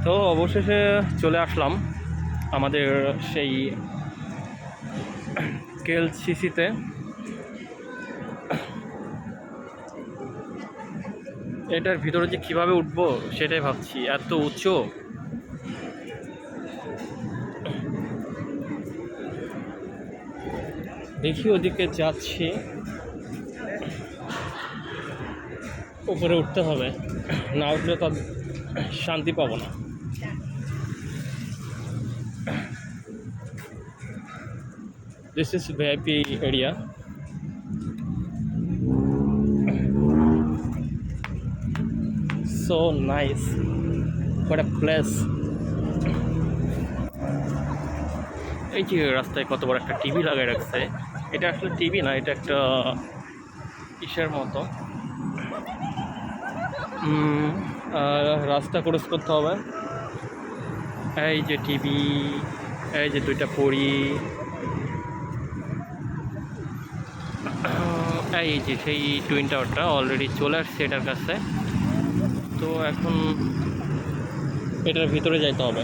তো অবশেষে চলে আসলাম আমাদের সেই কেএলসিসিতে। এটার ভিতরে যে কিভাবে উঠবো সেটাই ভাবছি, এত উঁচু। দেখি ওদিকে যাচ্ছি, উপরে উঠতে হবে, না উঠলে তো শান্তি পাবো না। This is VIP area. So nice. What a place. এই যে রাস্তায় কত বড় একটা টিভি লাগাই রাখছে। এটা আসলে টিভি না, এটা একটা ইসের মতো। রাস্তা ক্রস করতে হবে। এই যে টিভি, এই যে দুইটা পড়ি, এই যে সেই টুইন টাওয়ারটা অলরেডি চলে আসছে এটার কাছে। তো এখন এটার ভিতরে যাইতে হবে।